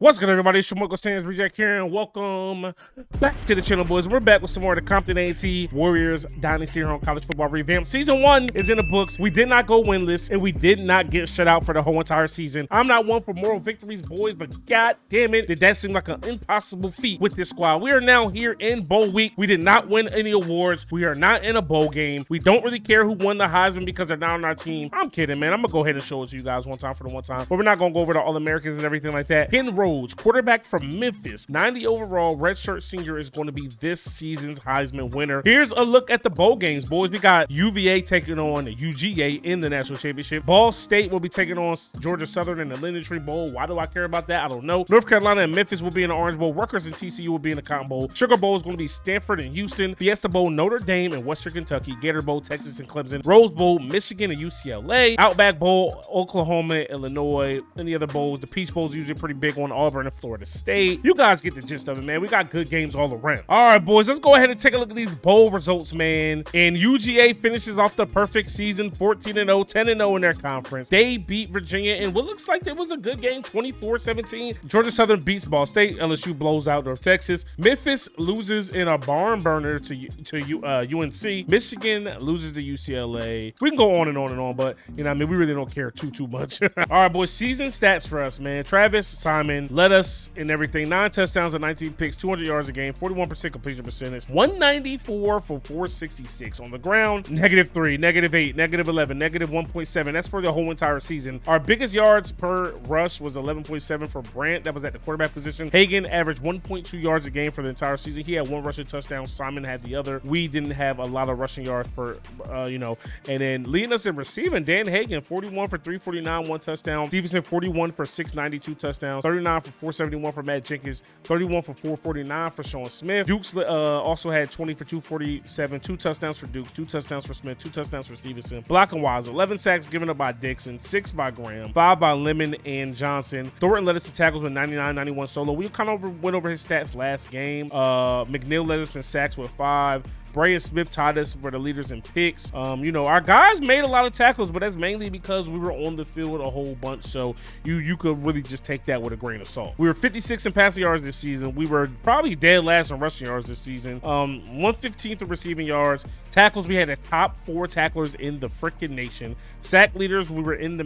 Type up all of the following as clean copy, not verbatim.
What's good, everybody? It's your UncleSamsReject here, and welcome back to the channel, boys. We're back with some more of the Compton A&T Warriors Dynasty here on college football revamped. Season 1 is in the books. We did not go winless, and we did not get shut out for the whole entire season. I'm not one for moral victories, boys, but god damn it, did that seem like an impossible feat with this squad. We are now here in bowl week. We did not win any awards. We are not in a bowl game. We don't really care who won the Heisman because they're not on our team. I'm kidding, man. I'm gonna go ahead and show it to you guys one time for the one time, but we're not gonna go over the All-Americans and everything like that. Ken Rhodes, quarterback from Memphis, 90 overall, redshirt senior, is going to be this season's Heisman winner. Here's a look at the bowl games, boys. We got UVA taking on UGA in the national championship. Ball State will be taking on Georgia Southern in the Linden Tree Bowl. Why do I care about that? I don't know. North Carolina and Memphis will be in the Orange Bowl. Rutgers and TCU will be in the Cotton Bowl. Sugar Bowl is going to be Stanford and Houston. Fiesta Bowl, Notre Dame and Western Kentucky. Gator Bowl, Texas and Clemson. Rose Bowl, Michigan and UCLA. Outback Bowl, Oklahoma, Illinois. Any other bowls? The Peach Bowl is usually a pretty big one. Auburn and Florida State. You guys get the gist of it, man. We got good games all around. All right, boys, let's go ahead and take a look at these bowl results, man. And UGA finishes off the perfect season, 14-0, 10-0 in their conference. They beat Virginia in what looks like it was a good game, 24-17. Georgia Southern beats Ball State. LSU blows out North Texas. Memphis loses in a barn burner to UNC. Michigan loses to UCLA. We can go on and on and on, but you know, I mean, we really don't care too much. All right, boys, season stats for us, man. Travis Simon led us in everything. 9 touchdowns and 19 picks, 200 yards a game, 41% completion percentage, 194 for 466 on the ground. -3, -8, -11, -1.7. That's for the whole entire season. Our biggest yards per rush was 11.7 for Brandt. That was at the quarterback position. Hagan averaged 1.2 yards a game for the entire season. He had 1 rushing touchdown. Simon had the other. We didn't have a lot of rushing yards per, and then leading us in receiving, Dan Hagan, 41 for 349, 1 touchdown. Stevenson, 41 for 692, touchdowns. 39 for 471 for Matt Jenkins, 31 for 449 for Sean Smith. Dukes also had 20 for 247, 2 touchdowns for Dukes, 2 touchdowns for Smith, 2 touchdowns for Stevenson. Blocking wise, 11 sacks given up by Dixon, 6 by Graham, 5 by Lemon and Johnson. Thornton led us in tackles with 99, 91 solo. We kind of went over his stats last game. McNeil led us in sacks with 5. Bray and Smith tied us for the leaders in picks. Our guys made a lot of tackles, but that's mainly because we were on the field a whole bunch, so you could really just take that with a grain of salt. We were 56 in passing yards this season. We were probably dead last in rushing yards this season. 115th in receiving yards. Tackles, we had the top 4 tacklers in the freaking nation. Sack leaders, we were in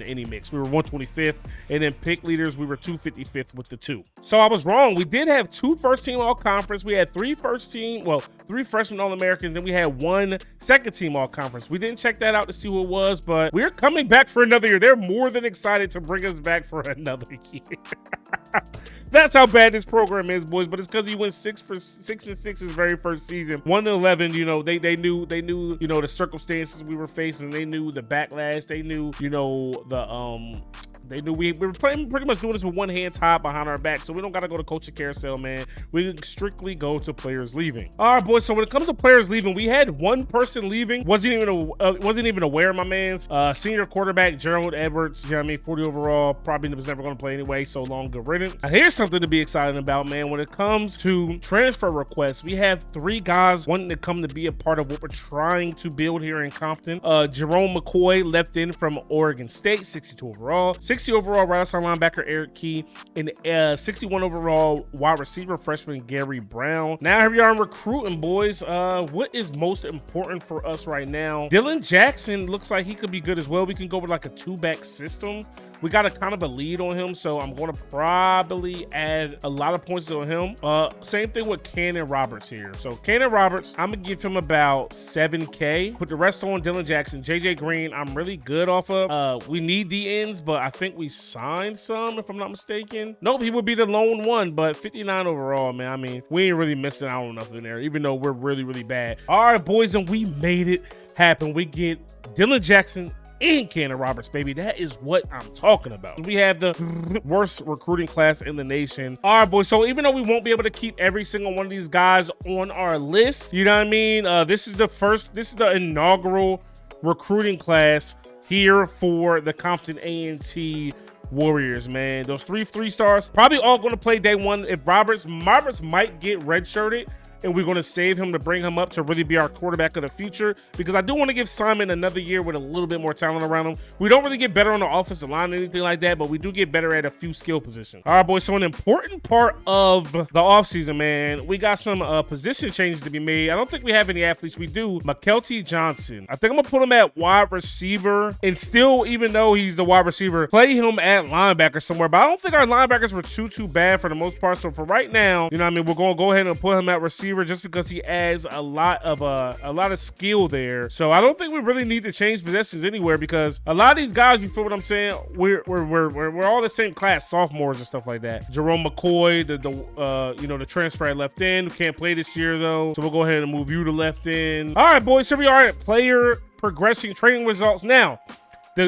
any mix. We were 125th, and then pick leaders, we were 255th with the 2. So I was wrong. We did have 2 first-team all-conference. We had 3 3 freshman All-Americans, then we had 1 second-team all-conference. We didn't check that out to see who it was, but we're coming back for another year. They're more than excited to bring us back for another year. That's how bad this program is, boys, but it's because he went 6-6 his very first season. 1-11, they knew, the circumstances we were facing. They knew the backlash. They knew, they knew we were pretty much doing this with one hand tied behind our back, so we don't got to go to coaching carousel, man. We strictly go to players leaving. All right, boys, so when it comes to players leaving, we had 1 person leaving. Wasn't even aware, my man's. Senior quarterback Gerald Edwards, 40 overall, probably was never going to play anyway, so long, good riddance. Now, here's something to be excited about, man. When it comes to transfer requests, we have 3 guys wanting to come to be a part of what we're trying to build here in Compton. Jerome McCoy left in from Oregon State, 62 overall. 60 overall right outside linebacker Eric Key, and 61 overall wide receiver freshman Gary Brown. Now here we are in recruiting, boys. What is most important for us right now? Dylan Jackson looks like he could be good as well. We can go with like a 2-back system. We got a kind of a lead on him, so I'm going to probably add a lot of points on him. Same thing with Cannon Roberts here. So Cannon Roberts, I'm going to give him about 7K. Put the rest on Dylan Jackson. JJ Green, I'm really good off of. We need the ends, but I think we signed some, if I'm not mistaken. Nope, he would be the lone one, but 59 overall, man. I mean, we ain't really missing out on nothing there, even though we're really, really bad. All right, boys, and we made it happen. We get Dylan Jackson and Cannon Roberts, baby. That is what I'm talking about. We have the worst recruiting class in the nation. All right, boys. So even though we won't be able to keep every single one of these guys on our list, you know what I mean? This is the inaugural recruiting class here for the Compton A&T Warriors, man. Those 3 3-stars probably all going to play day 1. If Roberts might get redshirted and we're going to save him to bring him up to really be our quarterback of the future, because I do want to give Simon another year with a little bit more talent around him. We don't really get better on the offensive line or anything like that, but we do get better at a few skill positions. All right, boys, so an important part of the offseason, man, we got some position changes to be made. I don't think we have any athletes. We do. McKelty Johnson, I think I'm going to put him at wide receiver, and still, even though he's the wide receiver, play him at linebacker somewhere. But I don't think our linebackers were too bad for the most part. So for right now, you know what I mean, we're going to go ahead and put him at receiver just because he adds a lot of skill there. So I don't think we really need to change possessions anywhere, because a lot of these guys, you feel what I'm saying, we're all the same class, sophomores and stuff like that. Jerome McCoy, the transfer at left end, who can't play this year though, so we'll go ahead and move you to left end. All right, boys, here we are at player progression training results. Now,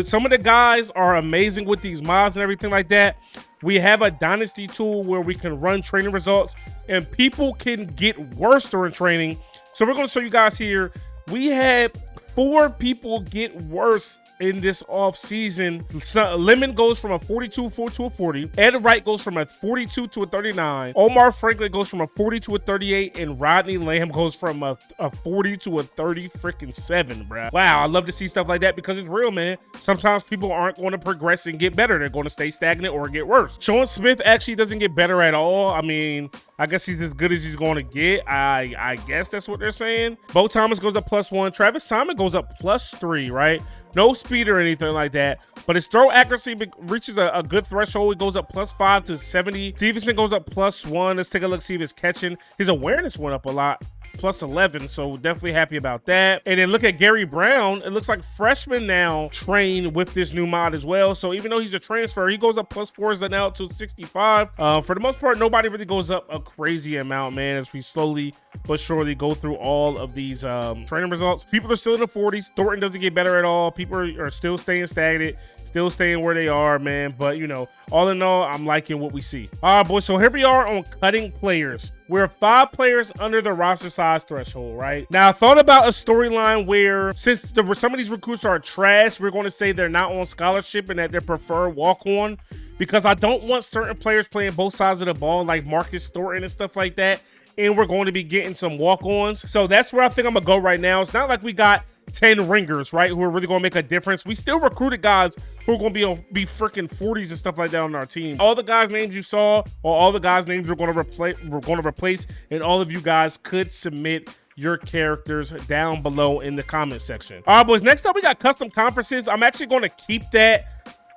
some of the guys are amazing with these mods and everything like that. We have a dynasty tool where we can run training results, and people can get worse during training. So we're going to show you guys here. We had 4 people get worse in this off season. Lemon goes from a 42 to a 40. Ed Wright goes from a 42 to a 39. Omar Franklin goes from a 40 to a 38, and Rodney Lamb goes from a 40 to a 30 freaking 7, bro. Wow, I love to see stuff like that, because it's real, man. Sometimes people aren't going to progress and get better. They're going to stay stagnant or get worse. Sean Smith actually doesn't get better at all. I mean, I guess he's as good as he's going to get. I guess that's what they're saying. Bo Thomas goes up +1. Travis Simon goes up +3, right? No speed or anything like that, but his throw accuracy reaches a good threshold. He goes up +5 to 70. Stevenson goes up +1. Let's take a look, see if it's catching. His awareness went up a lot, +11, so definitely happy about that. And then look at Gary Brown. It looks like freshmen now train with this new mod as well. So even though he's a transfer, he goes up +4 now to 65. For the most part, nobody really goes up a crazy amount, man, as we slowly but surely go through all of these training results. People are still in the 40s. Thornton doesn't get better at all. People are still staying stagnant, still staying where they are, man. But, you know, all in all, I'm liking what we see. All right, boys, so here we are on cutting players. We're 5 players under the roster size threshold, right? Now, I thought about a storyline where, since some of these recruits are trash, we're going to say they're not on scholarship and that they're preferred walk-on, because I don't want certain players playing both sides of the ball, like Marcus Thornton and stuff like that, and we're going to be getting some walk-ons. So that's where I think I'm going to go right now. It's not like we got 10 ringers, right, who are really going to make a difference. We still recruited guys who are going to be freaking 40s and stuff like that on our team. All the guys' names you saw, or all the guys' names we're going to replace, and all of you guys could submit your characters down below in the comment section. All right, boys, next up we got custom conferences. I'm actually going to keep that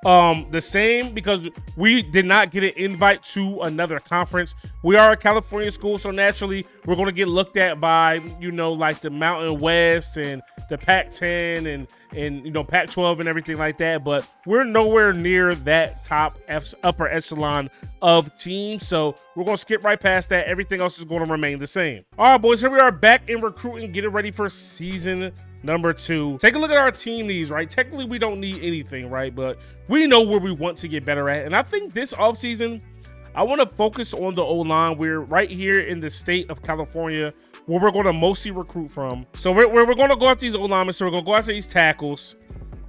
the same, because we did not get an invite to another conference. We are a California school, so naturally we're going to get looked at by, you know, like the Mountain West and the Pac-10 and you know, Pac-12 and everything like that, but we're nowhere near that upper echelon of teams, so we're going to skip right past that. Everything else is going to remain the same. All right, boys, here we are back in recruiting, getting ready for season number 2. Take a look at our team needs, right? Technically, we don't need anything, right? But we know where we want to get better at. And I think this offseason, I want to focus on the O-line. We're right here in the state of California, where we're going to mostly recruit from. So we're going to go after these O-linemen. So we're going to go after these tackles.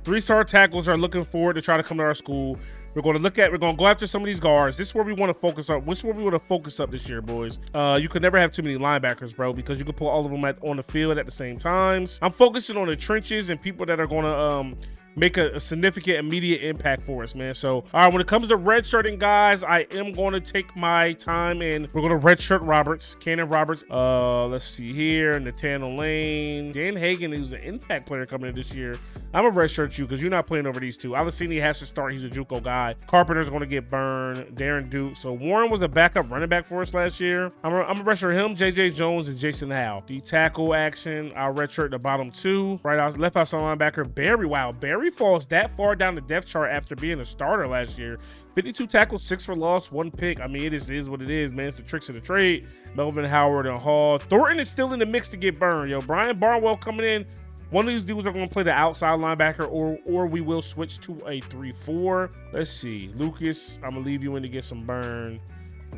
3-star tackles are looking forward to try to come to our school. We're going to go after some of these guards. This is where we want to focus up. This is where we want to focus up this year, boys. You could never have too many linebackers, bro, because you can put all of them on the field at the same times. I'm focusing on the trenches and people that are going to make a significant immediate impact for us, man. So, all right, when it comes to redshirting guys, I am going to take my time, and we're going to redshirt Roberts, Cannon Roberts. Let's see here, Nathaniel Lane, Dan Hagan, who's an impact player coming in this year. I'm a redshirt you because you're not playing over these two. Alicini has to start. He's a JUCO guy. Carpenter's going to get burned. Darren Duke. So Warren was a backup running back for us last year. I'm a redshirt him, JJ Jones, and Jason Howe. The tackle action, I'll redshirt the bottom 2. Right out, left outside linebacker, Barry. Wow, Barry falls that far down the depth chart after being a starter last year. 52 tackles, 6 for loss, 1 pick. I mean, it is what it is, man. It's the tricks of the trade. Melvin Howard and Hall. Thornton is still in the mix to get burned. Yo, Brian Barnwell coming in. One of these dudes are going to play the outside linebacker, or we will switch to a 3-4. Let's see. Lucas, I'm going to leave you in to get some burn.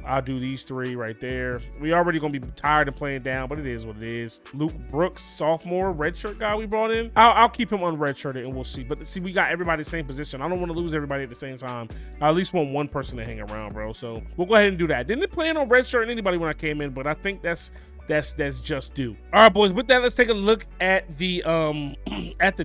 I'll do these 3 right there. We already going to be tired of playing down, but it is what it is. Luke Brooks, sophomore, redshirt guy we brought in. I'll keep him unredshirted, and we'll see. But see, we got everybody the same position. I don't want to lose everybody at the same time. I at least want one person to hang around, bro. So we'll go ahead and do that. Didn't plan on redshirting anybody when I came in, but I think that's that's just due. All right, boys, with that, let's take a look at the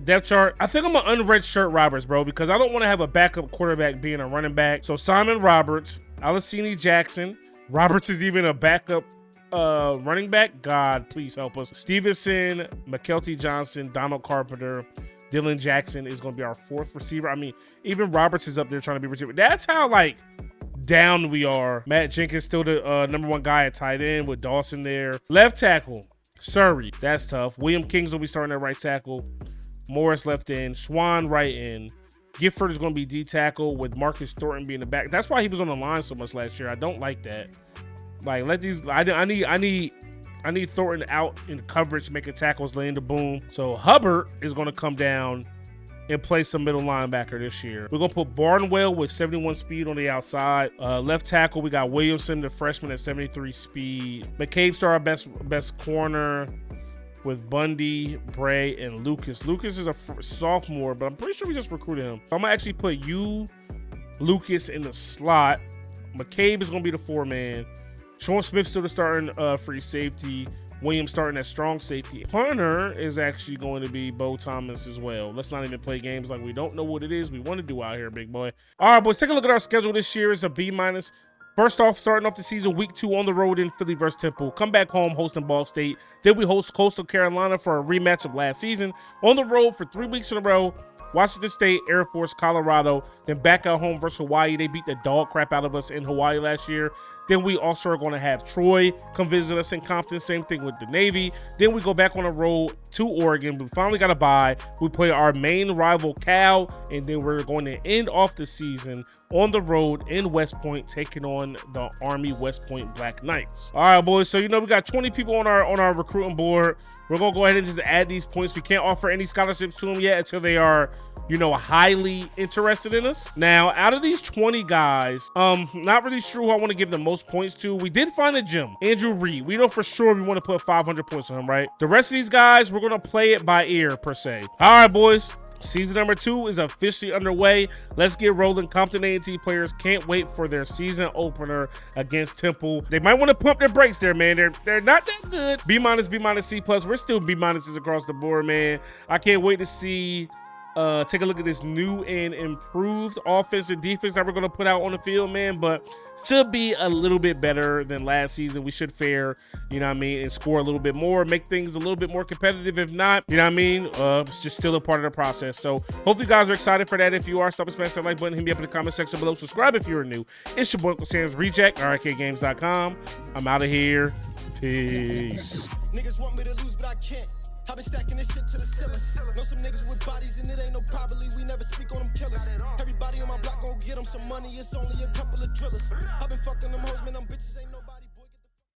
depth chart. I think I'm gonna unredshirt Roberts, bro, because I don't want to have a backup quarterback being a running back. So Simon Roberts, Alasini Jackson. Roberts is even a backup running back. God, please help us. Stevenson, McKelty Johnson, Donald Carpenter, Dylan Jackson is going to be our 4th receiver. I mean, even Roberts is up there trying to be receiver. That's how, like, down we are. Matt Jenkins still the #1 guy at tight end with Dawson there. Left tackle, Surrey. That's tough. William Kings will be starting at right tackle. Morris left end. Swan right end. Gifford is going to be D tackle with Marcus Thornton being the back. That's why he was on the line so much last year. I don't like that. Like, let these. I need Thornton out in coverage, making tackles, laying the boom. So Hubbard is going to come down and play some middle linebacker this year. We're going to put Barnwell with 71 speed on the outside. Left tackle, we got Williamson, the freshman, at 73 speed. McCabe's our best corner with Bundy, Bray, and Lucas. Lucas is a sophomore, but I'm pretty sure we just recruited him. So I'm going to actually put Lucas in the slot. McCabe is going to be the 4-man. Sean Smith still the starting free safety. Williams starting at strong safety. Punter is actually going to be Bo Thomas as well. Let's not even play games like we don't know what it is we want to do out here, big boy. All right, boys, take a look at our schedule this year. It's a B-. First off, starting off the season, week 2 on the road in Philly versus Temple. Come back home hosting Ball State. Then we host Coastal Carolina for a rematch of last season. On the road for 3 weeks in a row. Washington State, Air Force, Colorado, then back at home versus Hawaii. They beat the dog crap out of us in Hawaii last year. Then we also are going to have Troy come visit us in Compton. Same thing with the Navy. Then we go back on the road to Oregon. We finally got a bye. We play our main rival, Cal, and then we're going to end off the season on the road in West Point, taking on the Army West Point Black Knights. All right, boys. So, you know, we got 20 people on our recruiting board. We're going to go ahead and just add these points. We can't offer any scholarships to them yet until they are, you know, highly interested in us. Now, out of these 20 guys, not really sure who I want to give the most points to. We did find a gem, Andrew Reed. We know for sure we want to put 500 points on him, right? The rest of these guys, we're going to play it by ear, per se. All right, boys. Season number 2 is officially underway. Let's get rolling. Compton A&T players can't wait for their season opener against Temple. They might want to pump their brakes there, man. They're not that good. B-, B-, C+. We're still B-s across the board, man. I can't wait to see take a look at this new and improved offense and defense that we're going to put out on the field, man. But should be a little bit better than last season. We should fare, you know what I mean, and score a little bit more, make things a little bit more competitive. If not, you know what I mean, it's just still a part of the process. So hopefully you guys are excited for that. If you are, stop and smash that like button. Hit me up in the comment section below. Subscribe if you're new. It's your boy UncleSamsReject, RKGames.com. I'm out of here. Peace. Niggas want me to lose, but I can't. I've been stacking this shit to the ceiling. Know some niggas with bodies and it ain't no probably. We never speak on them killers. Everybody on my block gon' get them some money. It's only a couple of drillers. I've been fucking them hoes, man. I'm